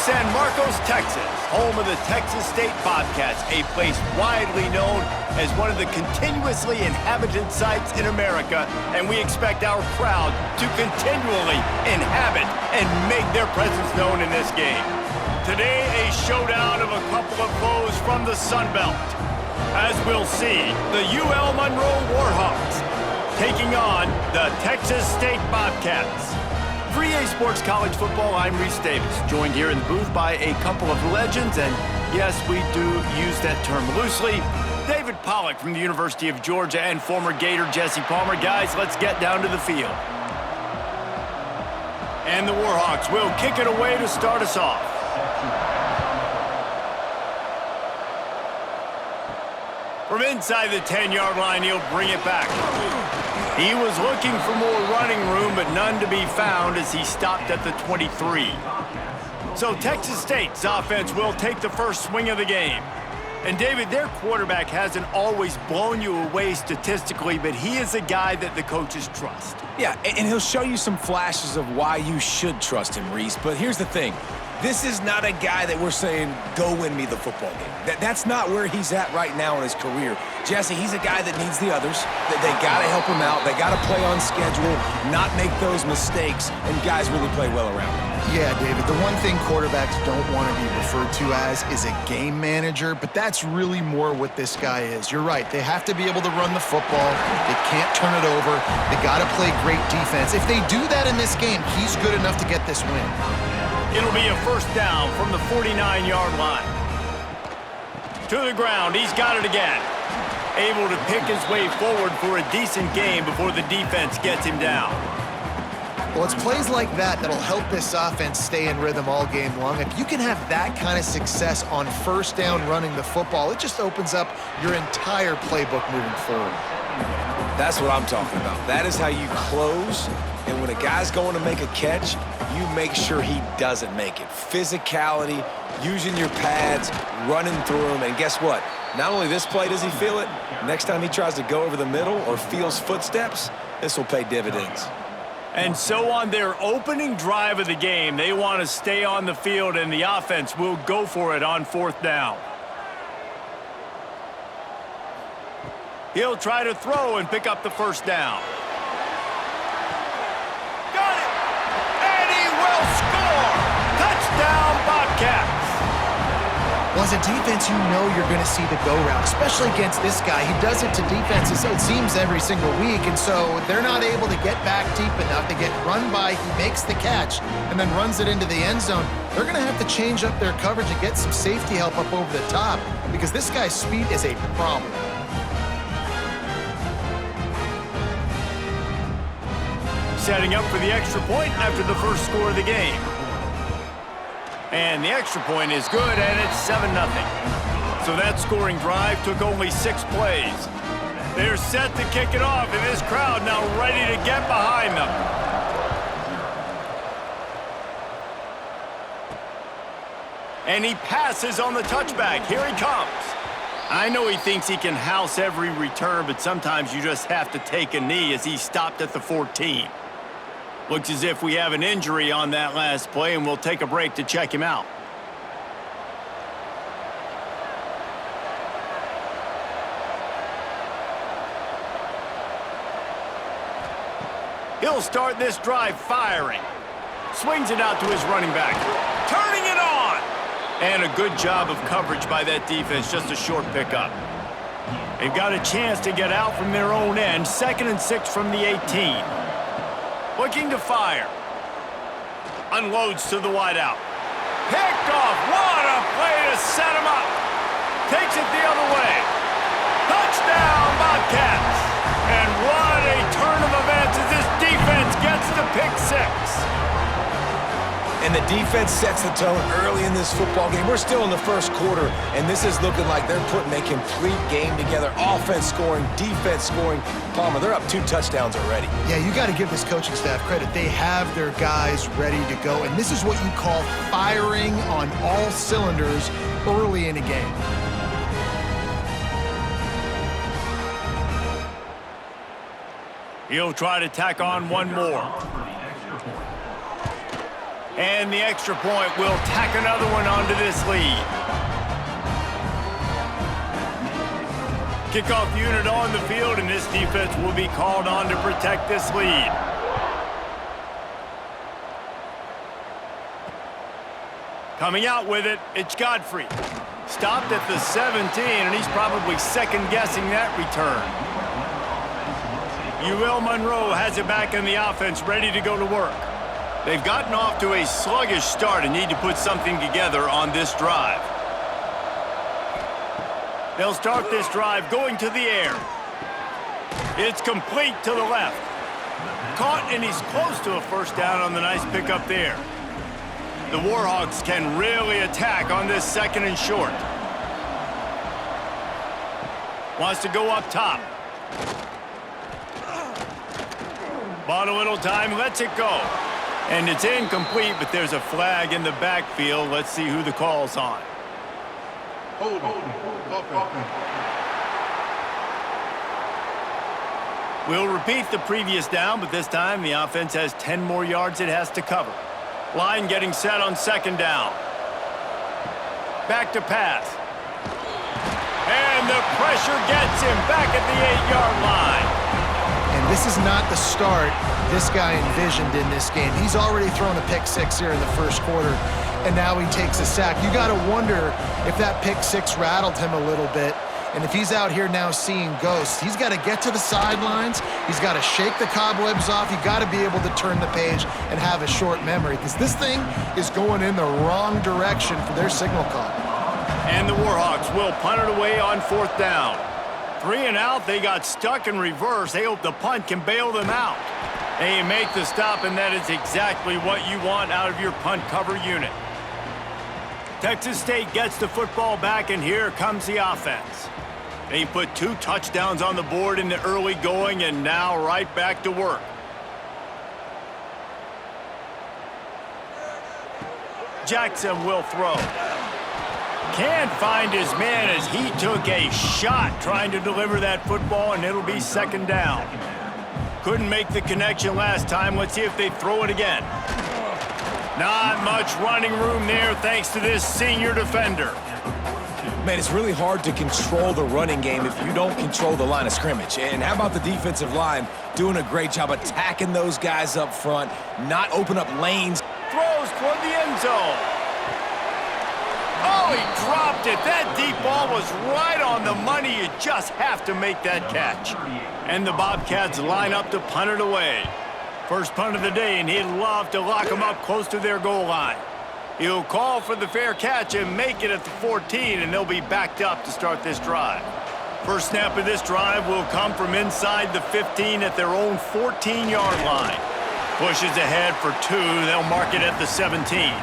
San Marcos, Texas, home of the Texas State Bobcats, a place widely known as one of the continuously inhabited sites in America, and we expect our crowd to continually inhabit and make their presence known in this game. Today, a showdown of a couple of foes from the Sun Belt. As we'll see, the UL Monroe Warhawks taking on the Texas State Bobcats. For EA Sports College Football, I'm Reese Davis, joined here in the booth by a couple of legends, and yes, we do use that term loosely. David Pollack from the University of Georgia and former Gator Jesse Palmer. Guys, let's get down to the field. And the Warhawks will kick it away to start us off. From inside the 10-yard line, he'll bring it back. He was looking for more running room, but none to be found as he stopped at the 23. So Texas State's offense will take the first swing of the game. And David, their quarterback hasn't always blown you away statistically, but he is a guy that the coaches trust. Yeah, and he'll show you some flashes of why you should trust him, Reese. But here's the thing. This is not a guy that we're saying, go win me the football game. That's not where he's at right now in his career. Jesse, he's a guy that needs the others. They got to help him out. They got to play on schedule, not make those mistakes, and guys really play well around him. Yeah, David, the one thing quarterbacks don't want to be referred to as is a game manager, but that's really more what this guy is. You're right. They have to be able to run the football. They can't turn it over. They got to play great defense. If they do that in this game, he's good enough to get this win. It'll be a first down from the 49-yard line. To the ground, he's got it again. Able to pick his way forward for a decent game before the defense gets him down. Well, it's plays like that that'll help this offense stay in rhythm all game long. If you can have that kind of success on first down running the football, it just opens up your entire playbook moving forward. That's what I'm talking about. That is how you close, and when a guy's going to make a catch, you make sure he doesn't make it. Physicality, using your pads, running through them, and guess what? Not only this play does he feel it, next time he tries to go over the middle or feels footsteps, this will pay dividends. And so on their opening drive of the game, they want to stay on the field, and the offense will go for it on fourth down. He'll try to throw and pick up the first down. Got it! And he will score! Touchdown, Bobcats! Well, as a defense, you know you're going to see the go route, especially against this guy. He does it to defenses, it seems, every single week, and so they're not able to get back deep enough. They get run by, he makes the catch, and then runs it into the end zone. They're going to have to change up their coverage and get some safety help up over the top because this guy's speed is a problem. Setting up for the extra point after the first score of the game. And the extra point is good, and it's 7-0. So that scoring drive took only 6 plays. They're set to kick it off, and this crowd now ready to get behind them. And he passes on the touchback. Here he comes. I know he thinks he can house every return, but sometimes you just have to take a knee as he stopped at the 14. Looks as if we have an injury on that last play, and we'll take a break to check him out. He'll start this drive firing. Swings it out to his running back. Turning it on! And a good job of coverage by that defense, just a short pickup. They've got a chance to get out from their own end. 2nd and 6 from the 18. Looking to fire. Unloads to the wideout. Picked off. What a play to set him up. Takes it the other way. Touchdown, Bobcats. And what a turn of events as this defense gets the pick 6. And the defense sets the tone early in this football game. We're still in the first quarter, and this is looking like they're putting a complete game together. Offense scoring, defense scoring. Palmer, they're up 2 touchdowns already. Yeah, you got to give this coaching staff credit. They have their guys ready to go, and this is what you call firing on all cylinders early in a game. He'll try to tack on one more. And the extra point will tack another one onto this lead. Kickoff unit on the field, and this defense will be called on to protect this lead. Coming out with it, it's Godfrey. Stopped at the 17, and he's probably second-guessing that return. Monroe has it back in the offense, ready to go to work. They've gotten off to a sluggish start and need to put something together on this drive. They'll start this drive going to the air. It's complete to the left. Caught, and he's close to a first down on the nice pickup there. The Warhawks can really attack on this second and short. Wants to go up top. Bought a little time, lets it go. And it's incomplete, but there's a flag in the backfield. Let's see who the call's on. We'll repeat the previous down, but this time the offense has 10 more yards it has to cover. Line getting set on second down. Back to pass. And the pressure gets him back at the 8-yard line. And this is not the start this guy envisioned in this game. He's already thrown a pick six here in the first quarter, and now he takes a sack. You got to wonder if that pick six rattled him a little bit. And if he's out here now seeing ghosts, he's got to get to the sidelines. He's got to shake the cobwebs off. You got to be able to turn the page and have a short memory, because this thing is going in the wrong direction for their signal call. And the Warhawks will punt it away on fourth down. 3 and out, they got stuck in reverse. They hope the punt can bail them out. They make the stop, and that is exactly what you want out of your punt cover unit. Texas State gets the football back, and here comes the offense. They put 2 touchdowns on the board in the early going, and now right back to work. Jackson will throw. Can't find his man as he took a shot trying to deliver that football, and it'll be second down. Couldn't make the connection last time. Let's see if they throw it again. Not much running room there thanks to this senior defender. Man, it's really hard to control the running game if you don't control the line of scrimmage. And how about the defensive line doing a great job attacking those guys up front, not open up lanes. Throws toward the end zone. Oh, he dropped it. That deep ball was right on the money. You just have to make that catch. And the Bobcats line up to punt it away. First punt of the day, and he'd love to lock them up close to their goal line. He'll call for the fair catch and make it at the 14, and they'll be backed up to start this drive. First snap of this drive will come from inside the 15 at their own 14-yard line. Pushes ahead for 2. They'll mark it at the 17.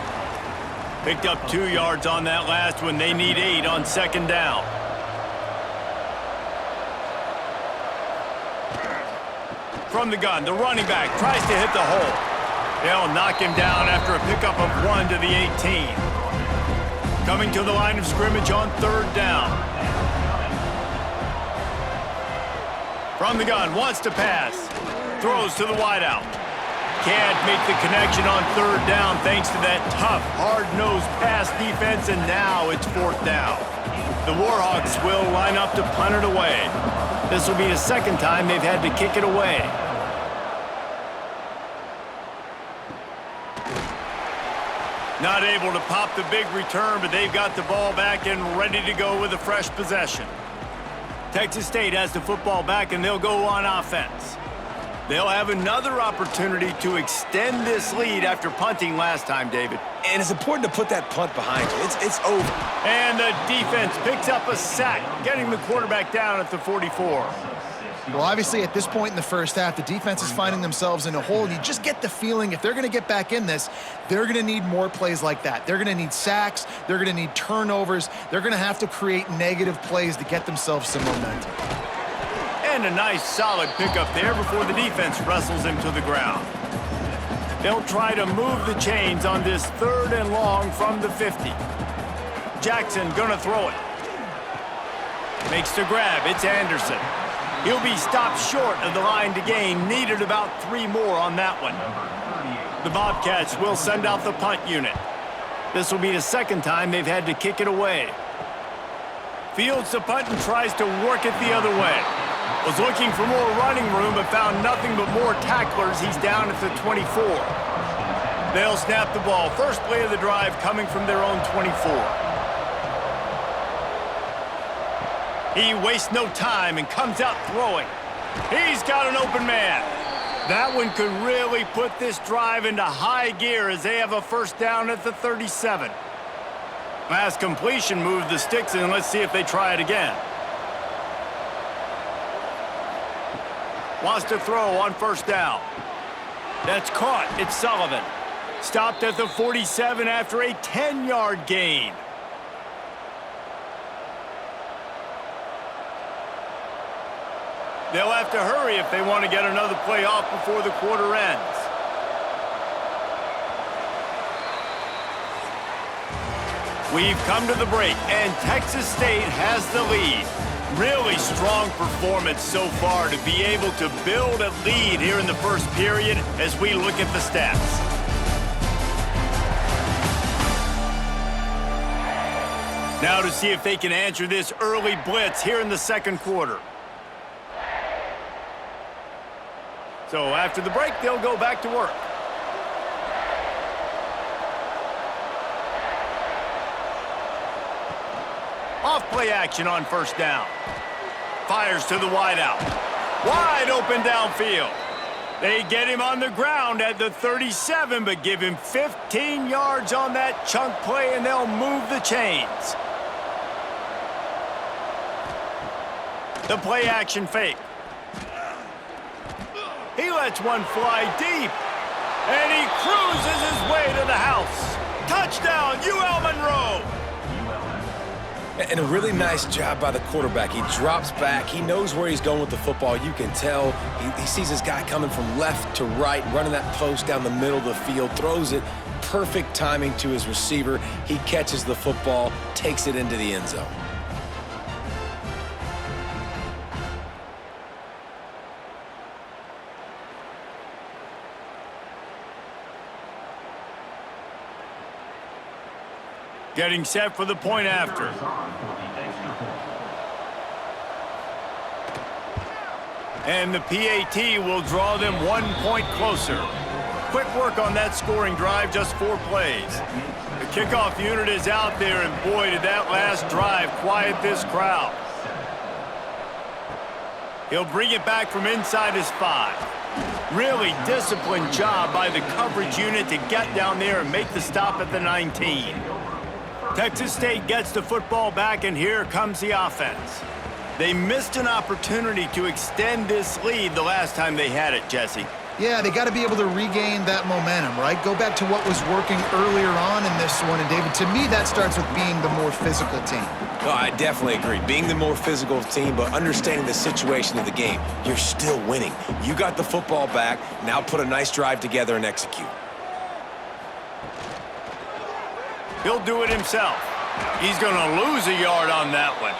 Picked up 2 yards on that last one. They need 8 on second down. From the gun, the running back tries to hit the hole. They'll knock him down after a pickup of 1 to the 18. Coming to the line of scrimmage on third down. From the gun, wants to pass. Throws to the wideout. Can't make the connection on third down thanks to that tough, hard-nosed pass defense, and now it's fourth down. The Warhawks will line up to punt it away. This will be the second time they've had to kick it away. Not able to pop the big return, but they've got the ball back and ready to go with a fresh possession. Texas State has the football back, and they'll go on offense. They'll have another opportunity to extend this lead after punting last time, David. And it's important to put that punt behind you. It's over. And the defense picks up a sack, getting the quarterback down at the 44. Well, obviously, at this point in the first half, the defense is finding themselves in a hole. You just get the feeling if they're going to get back in this, they're going to need more plays like that. They're going to need sacks. They're going to need turnovers. They're going to have to create negative plays to get themselves some momentum. And a nice, solid pickup there before the defense wrestles him to the ground. They'll try to move the chains on this 3rd and long from the 50. Jackson gonna throw it. Makes the grab. It's Anderson. He'll be stopped short of the line to gain. Needed about 3 more on that one. The Bobcats will send out the punt unit. This will be the second time they've had to kick it away. Fields the punt and tries to work it the other way. Was looking for more running room but found nothing but more tacklers. He's down at the 24. They'll snap the ball. First play of the drive coming from their own 24. He wastes no time and comes out throwing. He's got an open man. That one could really put this drive into high gear as they have a first down at the 37. Last completion moved the sticks in. Let's see if they try it again. Wants to throw on first down. That's caught. It's Sullivan. Stopped at the 47 after a 10-yard gain. They'll have to hurry if they want to get another play off before the quarter ends. We've come to the break, and Texas State has the lead. Really strong performance so far to be able to build a lead here in the first period as we look at the stats. Now to see if they can answer this early blitz here in the second quarter. So after the break, they'll go back to work. Off play action on first down. Fires to the wideout. Wide open downfield. They get him on the ground at the 37, but give him 15 yards on that chunk play, and they'll move the chains. The play action fake. He lets one fly deep, and he cruises his way to the house. Touchdown, UL Monroe! And a really nice job by the quarterback. He drops back. He knows where he's going with the football. You can tell. He sees his guy coming from left to right, running that post down the middle of the field, throws it. Perfect timing to his receiver. He catches the football, takes it into the end zone. Getting set for the point after. And the PAT will draw them 1 point closer. Quick work on that scoring drive, just 4 plays. The kickoff unit is out there, and boy, did that last drive quiet this crowd. He'll bring it back from inside his 5. Really disciplined job by the coverage unit to get down there and make the stop at the 19. Texas State gets the football back, and here comes the offense. They missed an opportunity to extend this lead the last time they had it, Jesse. Yeah, they got to be able to regain that momentum, right? Go back to what was working earlier on in this one. And, David, to me, that starts with being the more physical team. No, I definitely agree. Being the more physical team, but understanding the situation of the game. You're still winning. You got the football back. Now put a nice drive together and execute. He'll do it himself. He's going to lose a yard on that one.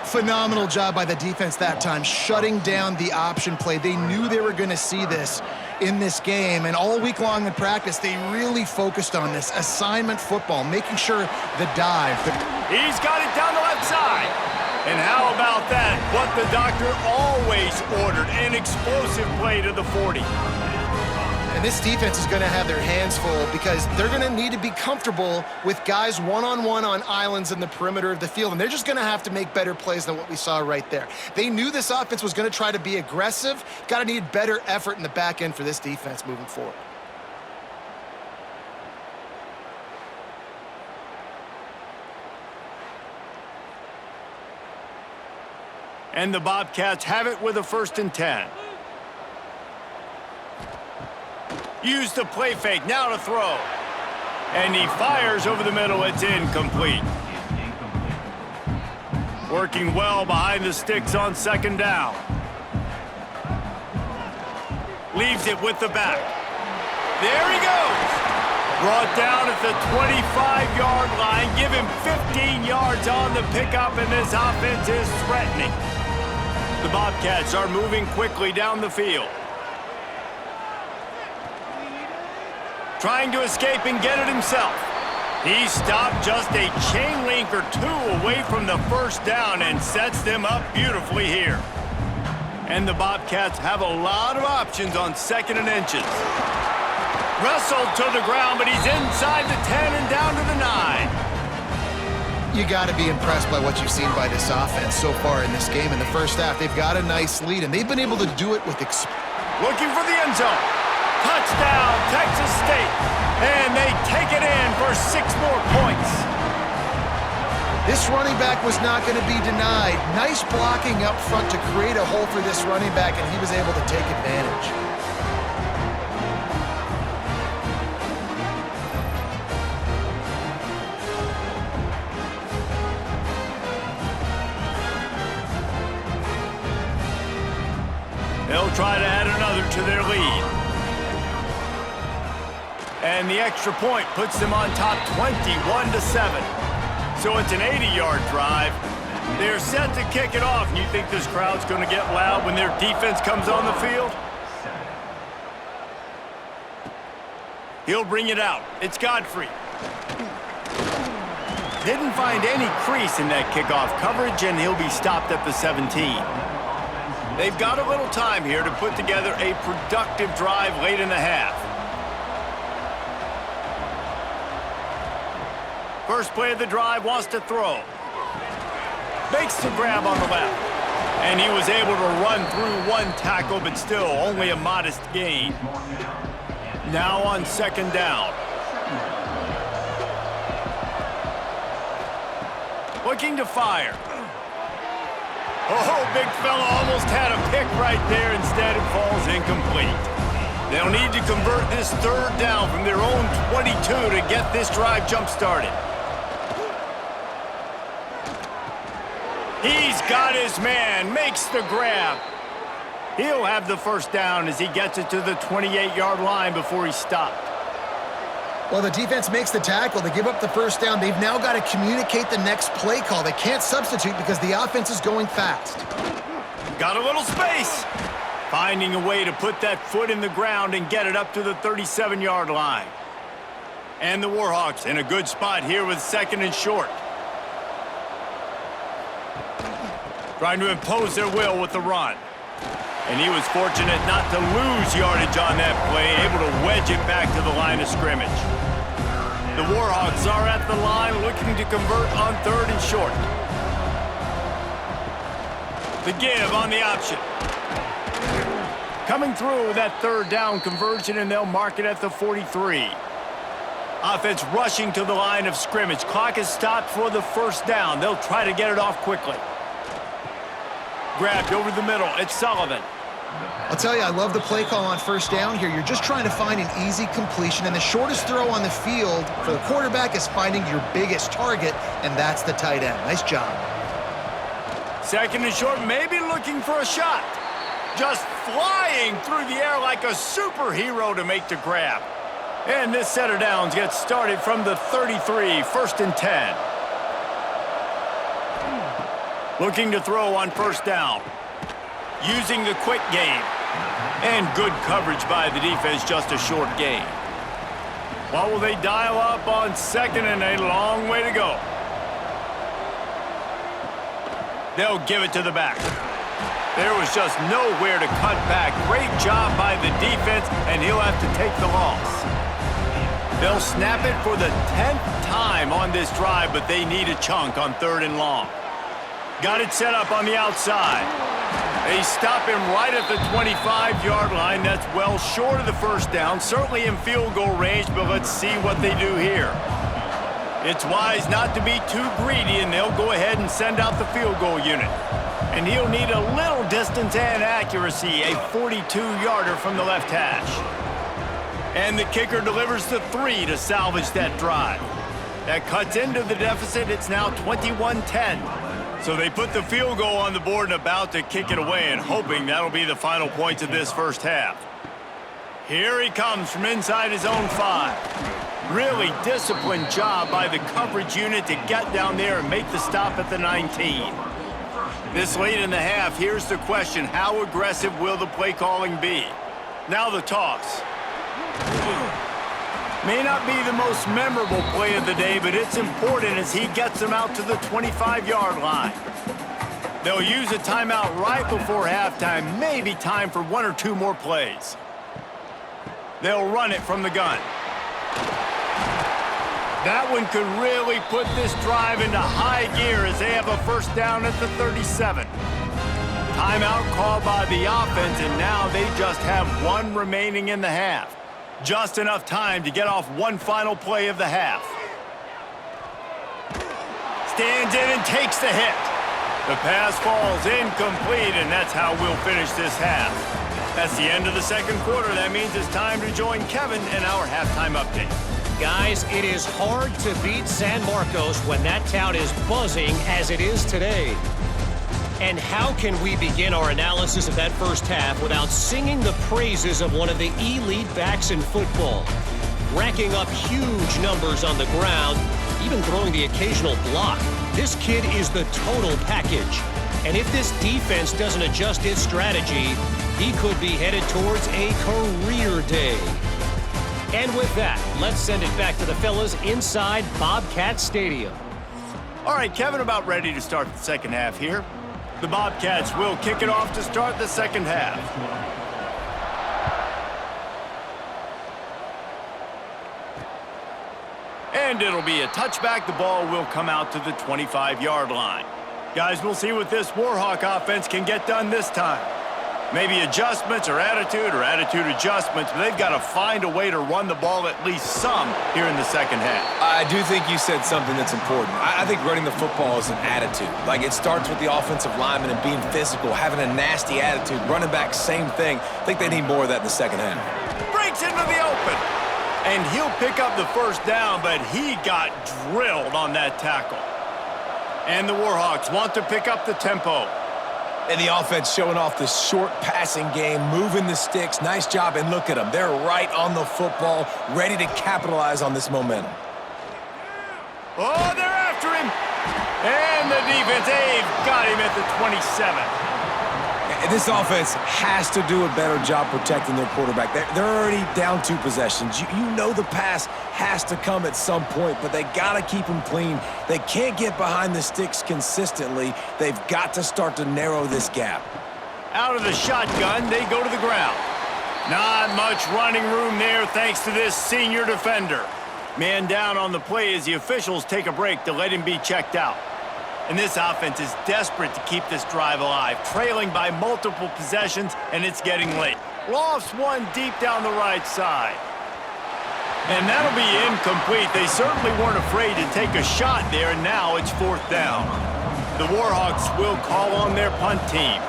Phenomenal job by the defense that time, shutting down the option play. They knew they were going to see this in this game, and all week long in practice, they really focused on this assignment football, making sure the dive. He's got it down the left side. And how about that? What the doctor always ordered, an explosive play to the 40. And this defense is going to have their hands full because they're going to need to be comfortable with guys one-on-one on islands in the perimeter of the field, and they're just going to have to make better plays than what we saw right there. They knew this offense was going to try to be aggressive. Got to need better effort in the back end for this defense moving forward. And the Bobcats have it with a 1st and 10. Use the play fake, now to throw. And he fires over the middle, it's incomplete. Working well behind the sticks on 2nd down. Leaves it with the back. There he goes. Brought down at the 25-yard line. Give him 15 yards on the pickup, and this offense is threatening. The Bobcats are moving quickly down the field. trying to escape and get it himself. He stopped just a chain link or two away from the first down and sets them up beautifully here. And the Bobcats have a lot of options on 2nd and inches. Wrestled to the ground, but he's inside the 10 and down to the 9. You got to be impressed by what you've seen by this offense so far in this game. In the first half, they've got a nice lead, and they've been able to do it with looking for the end zone. Touchdown, Texas State. And they take it in for 6 more points. This running back was not going to be denied. Nice blocking up front to create a hole for this running back, and he was able to take advantage. They'll try to add another to their lead. And the extra point puts them on top 21-7. So it's an 80-yard drive. They're set to kick it off. And you think this crowd's going to get loud when their defense comes on the field? He'll bring it out. It's Godfrey. Didn't find any crease in that kickoff coverage, and he'll be stopped at the 17. They've got a little time here to put together a productive drive late in the half. First play of the drive, wants to throw. Makes the grab on the left. And he was able to run through 1 tackle, but still only a modest gain. Now on 2nd down. Looking to fire. Oh, big fella almost had a pick right there. Instead, it falls incomplete. They'll need to convert this 3rd down from their own 22 to get this drive jump-started. He's got his man, makes the grab. He'll have the first down as he gets it to the 28-yard line before he's stopped. Well, the defense makes the tackle. They give up the first down. They've now got to communicate the next play call. They can't substitute because the offense is going fast. Got a little space. Finding a way to put that foot in the ground and get it up to the 37-yard line. And the Warhawks in a good spot here with 2nd and short. Trying to impose their will with the run. And he was fortunate not to lose yardage on that play, able to wedge it back to the line of scrimmage. The Warhawks are at the line looking to convert on 3rd and short. The give on the option. Coming through with that 3rd down conversion, and they'll mark it at the 43. Offense rushing to the line of scrimmage. Clock is stopped for the first down. They'll try to get it off quickly. Grabbed over the middle. It's Sullivan. I'll tell you, I love the play call on 1st down here. You're just trying to find an easy completion, and the shortest throw on the field for the quarterback is finding your biggest target, and that's the tight end. Nice job. 2nd and short, maybe looking for a shot. Just flying through the air like a superhero to make the grab. And this set of downs gets started from the 33, 1st and 10. Looking to throw on 1st down. Using the quick game. And good coverage by the defense, just a short gain. What will they dial up on 2nd and a long way to go? They'll give it to the back. There was just nowhere to cut back. Great job by the defense, and he'll have to take the loss. They'll snap it for the 10th time on this drive, but they need a chunk on 3rd and long. Got it set up on the outside. They stop him right at the 25-yard line. That's well short of the first down, certainly in field goal range, but let's see what they do here. It's wise not to be too greedy, and they'll go ahead and send out the field goal unit. And he'll need a little distance and accuracy, a 42-yarder from the left hash. And the kicker delivers the 3 to salvage that drive. That cuts into the deficit. It's now 21-10. So they put the field goal on the board and about to kick it away, and hoping that'll be the final points of this first half. Here he comes from inside his own 5. Really disciplined job by the coverage unit to get down there and make the stop at the 19. This late in the half, here's the question: how aggressive will the play calling be? Now the toss. May not be the most memorable play of the day, but it's important as he gets them out to the 25-yard line. They'll use a timeout right before halftime, maybe time for 1 or 2 more plays. They'll run it from the gun. That one could really put this drive into high gear as they have a first down at the 37. Timeout called by the offense, and now they just have 1 remaining in the half. Just enough time to get off 1 final play of the half. Stands in and takes the hit. The pass falls incomplete, and that's how we'll finish this half. That's the end of the second quarter. That means it's time to join Kevin in our halftime update. Guys, it is hard to beat San Marcos when that town is buzzing as it is today. And how can we begin our analysis of that first half without singing the praises of one of the elite backs in football? Racking up huge numbers on the ground, even throwing the occasional block. This kid is the total package. And if this defense doesn't adjust its strategy, he could be headed towards a career day. And with that, let's send it back to the fellas inside Bobcat Stadium. All right, Kevin, about ready to start the second half here. The Bobcats will kick it off to start the second half. And it'll be a touchback. The ball will come out to the 25-yard line. Guys, we'll see what this Warhawk offense can get done this time. Maybe adjustments or attitude adjustments, but they've got to find a way to run the ball at least some here in the second half. I do think you said something that's important. I think running the football is an attitude. Like, it starts with the offensive lineman and being physical, having a nasty attitude. Running back, same thing. I think they need more of that in the second half. Breaks into the open. And he'll pick up the first down, but he got drilled on that tackle. And the Warhawks want to pick up the tempo. And the offense showing off the short passing game, moving the sticks. Nice job, and look at them. They're right on the football, ready to capitalize on this momentum. Oh, they're after him. And the defense, they've got him at the 27. This offense has to do a better job protecting their quarterback. They're already down 2 possessions. You know the pass has to come at some point, but they got to keep them clean. They can't get behind the sticks consistently. They've got to start to narrow this gap. Out of the shotgun, they go to the ground. Not much running room there thanks to this senior defender. Man down on the play as the officials take a break to let him be checked out. And this offense is desperate to keep this drive alive, trailing by multiple possessions, and it's getting late. Lofts one deep down the right side. And that'll be incomplete. They certainly weren't afraid to take a shot there, and now it's 4th down. The Warhawks will call on their punt team.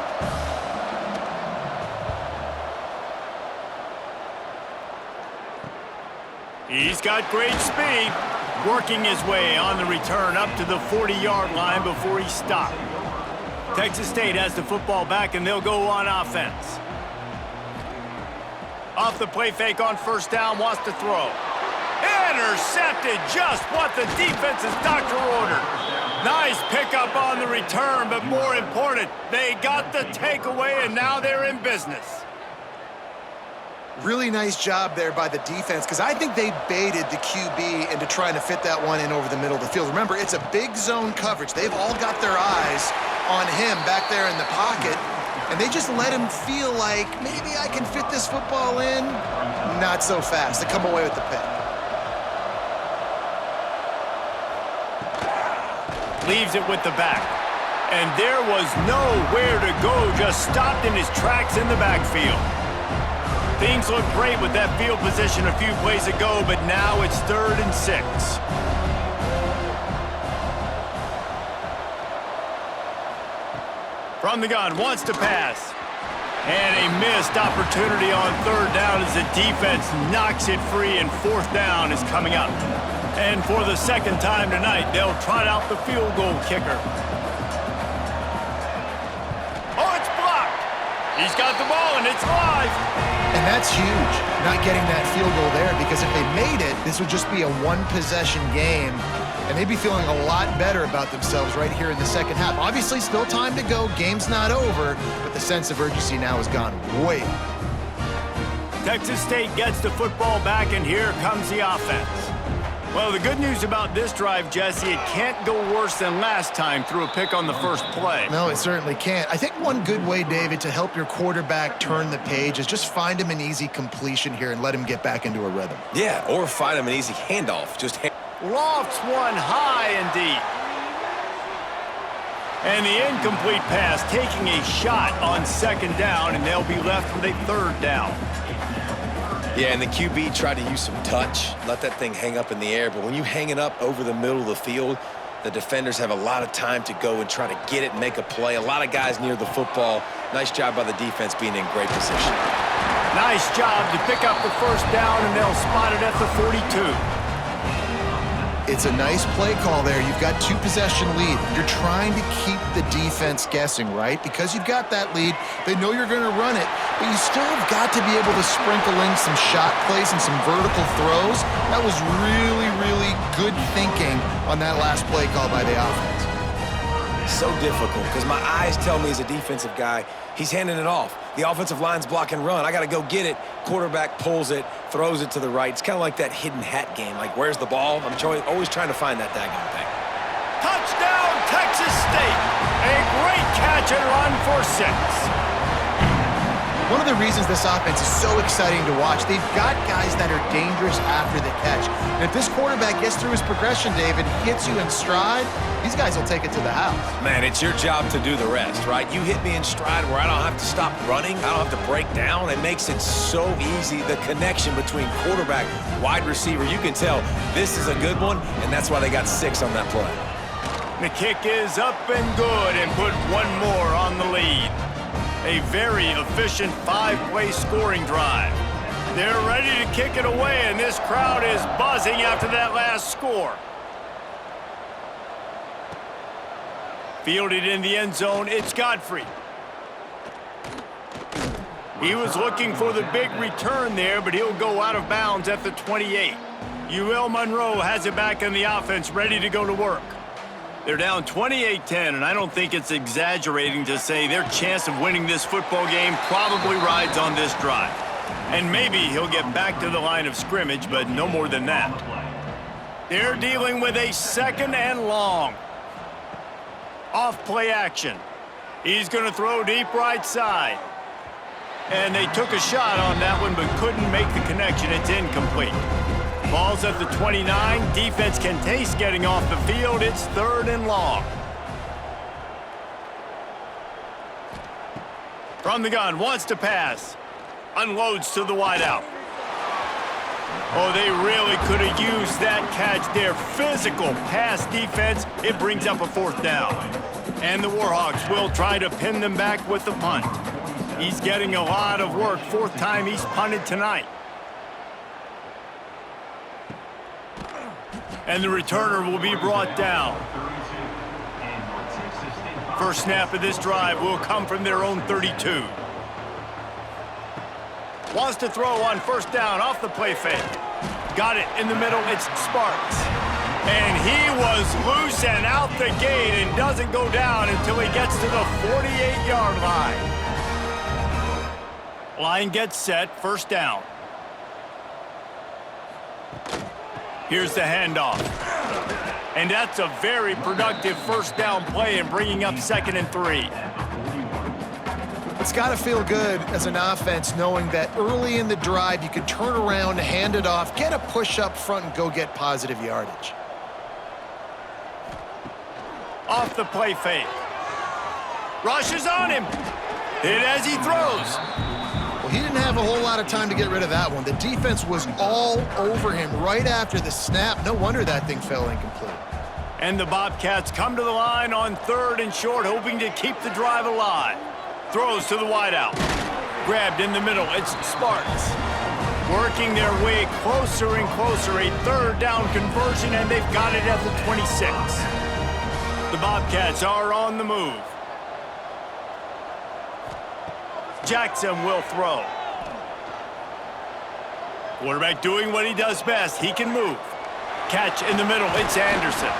He's got great speed. Working his way on the return up to the 40-yard line before he stopped. Texas State has the football back, and they'll go on offense. Off the play fake on first down, wants to throw. Intercepted, just what the defense's doctor ordered. Nice pickup on the return, but more important, they got the takeaway, and now they're in business. Really nice job there by the defense, because I think they baited the QB into trying to fit that one in over the middle of the field. Remember, it's a big zone coverage. They've all got their eyes on him back there in the pocket, and they just let him feel like, maybe I can fit this football in. Not so fast. They come away with the pick. Leaves it with the back. And there was nowhere to go, just stopped in his tracks in the backfield. Things look great with that field position a few plays ago, but now it's 3rd and 6. From the gun, wants to pass. And a missed opportunity on 3rd down as the defense knocks it free, and 4th down is coming up. And for the second time tonight, they'll trot out the field goal kicker. Oh, it's blocked. He's got the ball, and it's live. And that's huge, not getting that field goal there, because if they made it, this would just be a 1-possession game, and they'd be feeling a lot better about themselves right here in the second half. Obviously, still time to go. Game's not over, but the sense of urgency now has gone way up. Texas State gets the football back, and here comes the offense. Well, the good news about this drive, Jesse, it can't go worse than last time through a pick on the first play. No, it certainly can't. I think one good way, David, to help your quarterback turn the page is just find him an easy completion here and let him get back into a rhythm. Yeah, or find him an easy handoff. Lofts one high and deep. And the incomplete pass taking a shot on second down, and they'll be left with a third down. Yeah, and the QB tried to use some touch, let that thing hang up in the air. But when you hang it up over the middle of the field, the defenders have a lot of time to go and try to get it and make a play. A lot of guys near the football. Nice job by the defense being in great position. Nice job to pick up the first down, and they'll spot it at the 42. It's a nice play call there. You've got 2-possession lead. You're trying to keep the defense guessing, right? Because you've got that lead, they know you're going to run it, but you still have got to be able to sprinkle in some shot plays and some vertical throws. That was really, really good thinking on that last play call by the offense. So difficult because my eyes tell me as a defensive guy, he's handing it off. The offensive line's block and run. I got to go get it. Quarterback pulls it, throws it to the right. It's kind of like that hidden hat game. Like, where's the ball? I'm always trying to find that daggone thing. Touchdown, Texas State. A great catch and run for 6. One of the reasons this offense is so exciting to watch, they've got guys that are dangerous after the catch. And if this quarterback gets through his progression, David, hits you in stride, these guys will take it to the house. Man, it's your job to do the rest, right? You hit me in stride where I don't have to stop running. I don't have to break down. It makes it so easy. The connection between quarterback, wide receiver, you can tell this is a good one, and that's why they got 6 on that play. The kick is up and good, and put one more on the lead. A very efficient 5-play scoring drive. They're ready to kick it away, and this crowd is buzzing after that last score. Fielded in the end zone, it's Godfrey. He was looking for the big return there, but he'll go out of bounds at the 28. Monroe has it back in the offense, ready to go to work. They're down 28-10, and I don't think it's exaggerating to say their chance of winning this football game probably rides on this drive. And maybe he'll get back to the line of scrimmage, but no more than that. They're dealing with a 2nd and long. Off play action. He's going to throw deep right side. And they took a shot on that one, but couldn't make the connection. It's incomplete. Ball's at the 29. Defense can taste getting off the field. It's 3rd and long. From the gun, wants to pass. Unloads to the wideout. Oh, they really could have used that catch there. Physical pass defense. It brings up a 4th down. And the Warhawks will try to pin them back with the punt. He's getting a lot of work. 4th time he's punted tonight. And the returner will be brought down. First snap of this drive will come from their own 32. Wants to throw on 1st down off the play fake. Got it in the middle, it's Sparks. And he was loose and out the gate and doesn't go down until he gets to the 48-yard line. Line gets set, 1st down. Here's the handoff. And that's a very productive 1st down play and bringing up 2nd and 3. It's got to feel good as an offense knowing that early in the drive you can turn around, hand it off, get a push up front, and go get positive yardage. Off the play fake. Rushes on him. Hit as he throws. Well, he didn't have a whole lot of time to get rid of that one. The defense was all over him right after the snap. No wonder that thing fell incomplete. And the Bobcats come to the line on 3rd and short, hoping to keep the drive alive. Throws to the wideout. Grabbed in the middle, it's Sparks. Working their way closer and closer, a 3rd down conversion, and they've got it at the 26. The Bobcats are on the move. Jackson will throw. Quarterback doing what he does best. He can move. Catch in the middle. It's Anderson.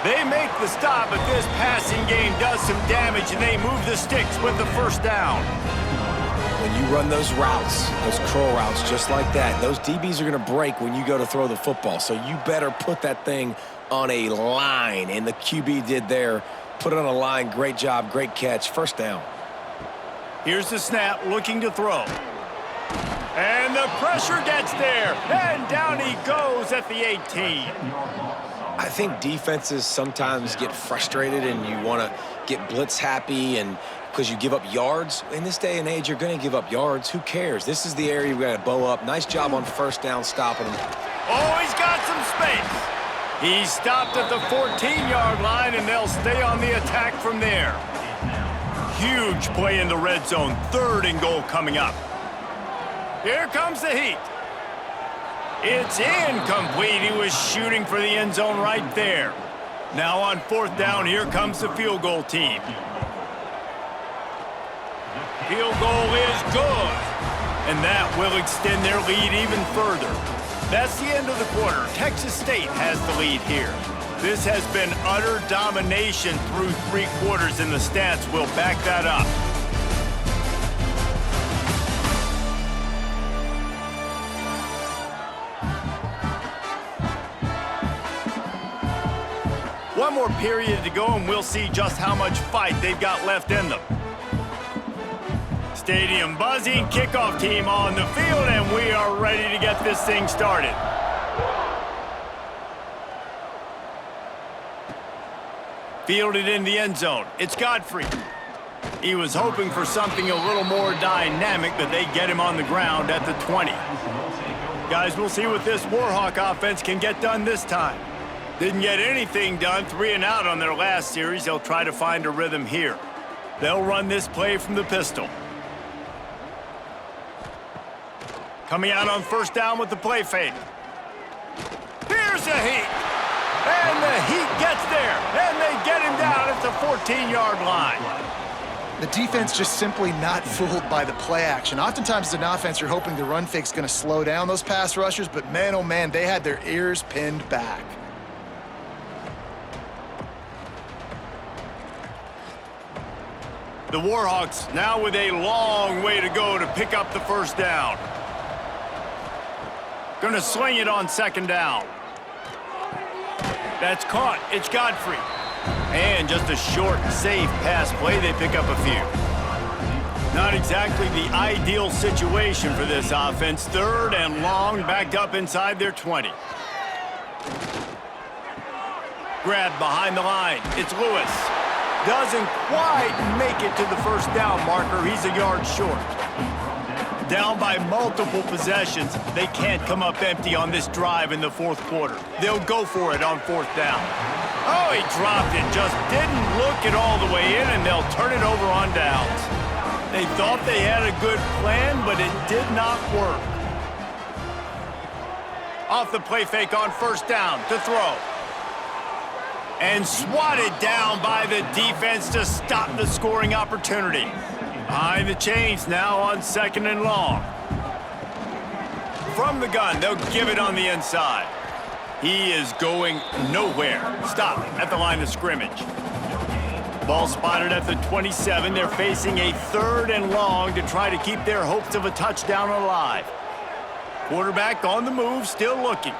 They make the stop, but this passing game does some damage, and they move the sticks with the 1st down. when you run those routes, those curl routes just like that, those DBs are going to break when you go to throw the football. So you better put that thing on a line, and the QB did there. Put it on a line. Great job, great catch. First down. Here's the snap, looking to throw. And the pressure gets there, and down he goes at the 18. I think defenses sometimes get frustrated and you want to get blitz happy and because you give up yards. In this day and age, you're going to give up yards. Who cares? This is the area you've got to bow up. Nice job on first down stopping him. Oh, he's got some space. He stopped at the 14-yard line, and they'll stay on the attack from there. Huge play in the red zone. 3rd and goal coming up. Here comes the heat. It's incomplete. He was shooting for the end zone right there. Now on 4th down, here comes the field goal team. Field goal is good. And that will extend their lead even further. That's the end of the quarter. Texas State has the lead here. This has been utter domination through 3 quarters, and the stats will back that up. One more period to go, and we'll see just how much fight they've got left in them. Stadium buzzing, kickoff team on the field, and we are ready to get this thing started. Fielded in the end zone. It's Godfrey. He was hoping for something a little more dynamic, but they get him on the ground at the 20. Guys, we'll see what this Warhawk offense can get done this time. Didn't get anything done, 3 and out on their last series. They'll try to find a rhythm here. They'll run this play from the pistol. Coming out on 1st down with the play fake. Here's the heat. And the heat gets there. And they get him down at the 14-yard line. The defense just simply not fooled by the play action. Oftentimes as an offense, you're hoping the run fake's going to slow down those pass rushers, but man, oh man, they had their ears pinned back. The Warhawks now with a long way to go to pick up the 1st down. Gonna sling it on 2nd down. That's caught. It's Godfrey. And just a short, safe pass play. They pick up a few. Not exactly the ideal situation for this offense. 3rd and long, backed up inside their 20. Grabbed behind the line. It's Lewis. Doesn't quite make it to the 1st down marker. He's a yard short. Down by multiple possessions. They can't come up empty on this drive in the 4th quarter. They'll go for it on 4th down. Oh, he dropped it. Just didn't look it all the way in, and they'll turn it over on downs. They thought they had a good plan, but it did not work. Off the play fake on 1st down to throw. And swatted down by the defense to stop the scoring opportunity. Behind the chains now on 2nd and long. From the gun, they'll give it on the inside. He is going nowhere. Stop at the line of scrimmage. Ball spotted at the 27. They're facing a 3rd and long to try to keep their hopes of a touchdown alive. Quarterback on the move, still looking.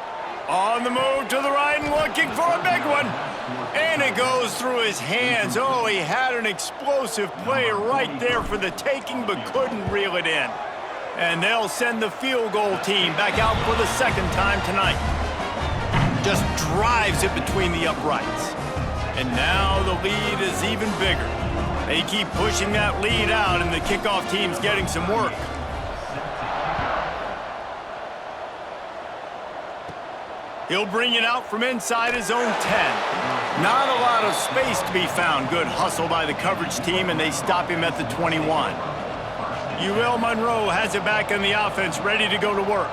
On the move to the right and looking for a big one. And it goes through his hands. Oh, he had an explosive play right there for the taking, but couldn't reel it in. And they'll send the field goal team back out for the 2nd time tonight. Just drives it between the uprights. And now the lead is even bigger. They keep pushing that lead out, and the kickoff team's getting some work. He'll bring it out from inside his own 10. Not a lot of space to be found. Good hustle by the coverage team, and they stop him at the 21. Monroe has it back in the offense, ready to go to work.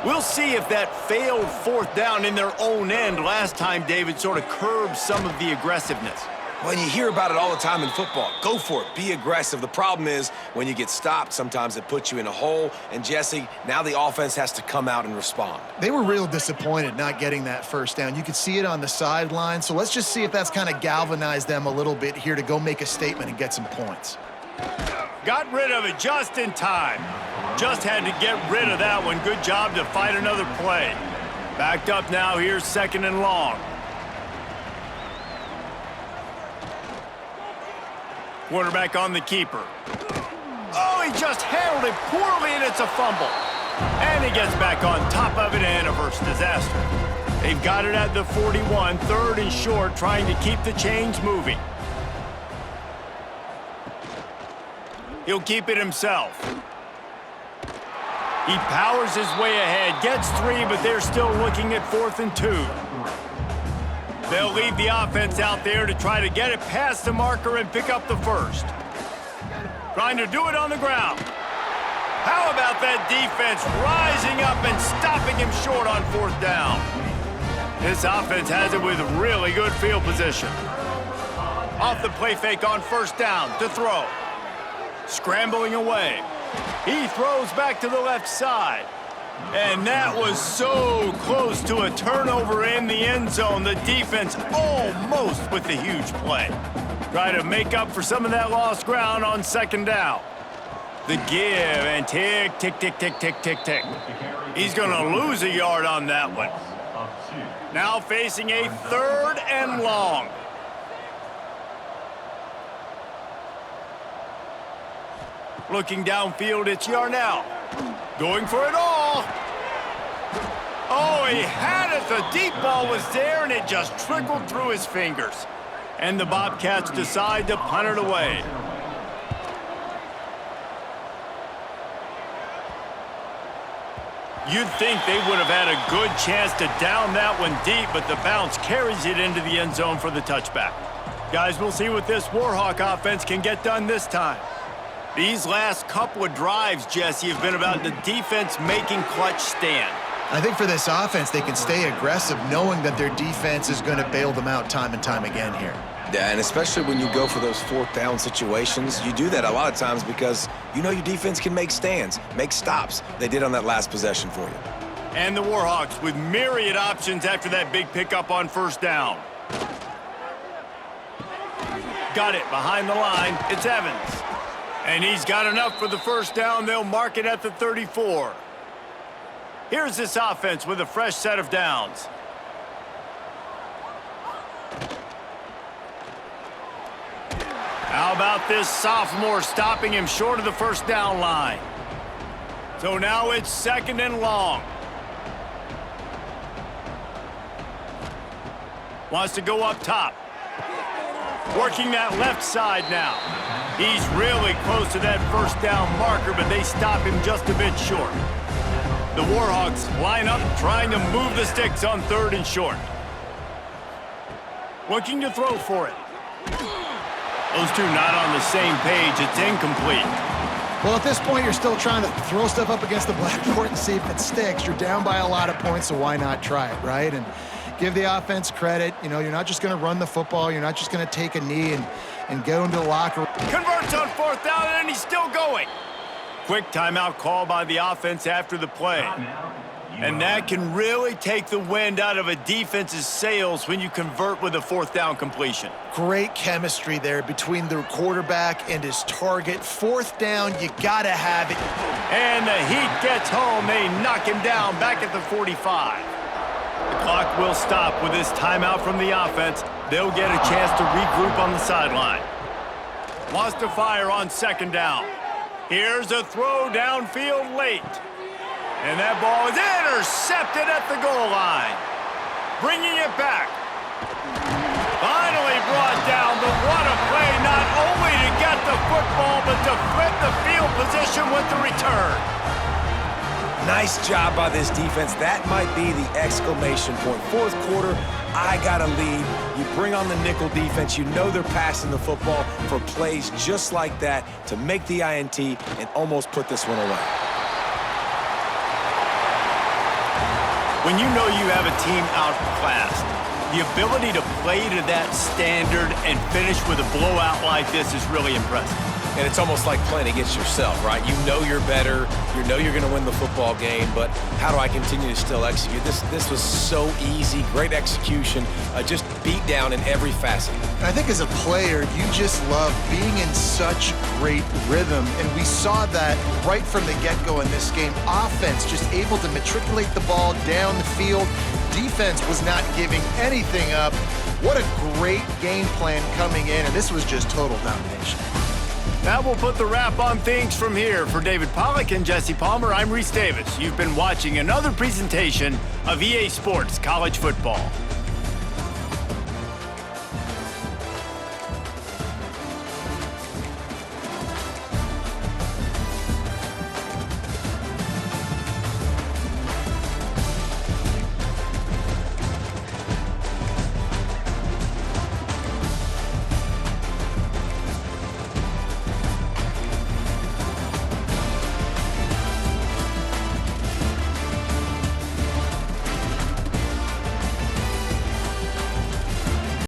We'll see if that failed 4th down in their own end last time, David, sort of curbed some of the aggressiveness. Well, you hear about it all the time in football. Go for it. Be aggressive. The problem is when you get stopped, sometimes it puts you in a hole. And, Jesse, now the offense has to come out and respond. They were real disappointed not getting that 1st down. You could see it on the sideline. So let's just see if that's kind of galvanized them a little bit here to go make a statement and get some points. Got rid of it just in time. Just had to get rid of that one. Good job to fight another play. Backed up now. Here's 2nd and long. Quarterback on the keeper. Oh, he just handled it poorly, and it's a fumble. And he gets back on top of it, and a first disaster. They've got it at the 41, 3rd and short, trying to keep the chains moving. He'll keep it himself. He powers his way ahead, gets 3, but they're still looking at 4th and 2. They'll leave the offense out there to try to get it past the marker and pick up the first. Trying to do it on the ground. How about that defense rising up and stopping him short on 4th down? This offense has it with really good field position. Off the play fake on 1st down to throw. Scrambling away. He throws back to the left side. And that was so close to a turnover in the end zone. The defense almost with the huge play. Try to make up for some of that lost ground on 2nd down. The give and tick, tick, tick, tick, tick, tick, tick. He's going to lose a yard on that one. Now facing a 3rd and long. Looking downfield, it's Yarnell. Going for it all. Oh, he had it. The deep ball was there, and it just trickled through his fingers. And the Bobcats decide to punt it away. You'd think they would have had a good chance to down that one deep, but the bounce carries it into the end zone for the touchback. Guys, we'll see what this Warhawk offense can get done this time. These last couple of drives, Jesse, have been about the defense making clutch stand. I think for this offense, they can stay aggressive knowing that their defense is going to bail them out time and time again here. Yeah, and especially when you go for those 4th down situations, you do that a lot of times because you know your defense can make stands, make stops. They did on that last possession for you. And the Warhawks with myriad options after that big pickup on 1st down. Got it behind the line. It's Evans. And he's got enough for the 1st down. They'll mark it at the 34. Here's this offense with a fresh set of downs. How about this sophomore stopping him short of the 1st down line? So now it's 2nd and long. Wants to go up top. Working that left side now. He's really close to that 1st down marker, but they stop him just a bit short. The Warhawks line up, trying to move the sticks on 3rd and short. Looking to throw for it. Those two not on the same page. It's incomplete. Well, at this point, you're still trying to throw stuff up against the blackboard and see if it sticks. You're down by a lot of points, so why not try it, right? And give the offense credit. You know, you're not just going to run the football. You're not just going to take a knee and go into the locker room. Converts on 4th down, and he's still going. Quick timeout call by the offense after the play. And that can really take the wind out of a defense's sails when you convert with a 4th down completion. Great chemistry there between the quarterback and his target. 4th down, you got to have it. And the Heat gets home. They knock him down back at the 45. The clock will stop with this timeout from the offense. They'll get a chance to regroup on the sideline. Wants to fire on 2nd down. Here's a throw downfield late. And that ball is intercepted at the goal line. Bringing it back. Finally brought down, but what a play, not only to get the football, but to flip the field position with the return. Nice job by this defense. That might be the exclamation point. 4th quarter, I got a lead. You bring on the nickel defense. You know they're passing the football for plays just like that to make the INT and almost put this one away. When you know you have a team outclassed, the ability to play to that standard and finish with a blowout like this is really impressive. and it's almost like playing against yourself, right? You know you're better, you know you're going to win the football game, but how do I continue to still execute? This was so easy, great execution, just beat down in every facet. I think as a player, you just love being in such great rhythm, and we saw that right from the get-go in this game. Offense just able to matriculate the ball down the field. Defense was not giving anything up. What a great game plan coming in, and this was just total domination. That will put the wrap on things from here. For David Pollack and Jesse Palmer, I'm Reese Davis. You've been watching another presentation of EA Sports College Football.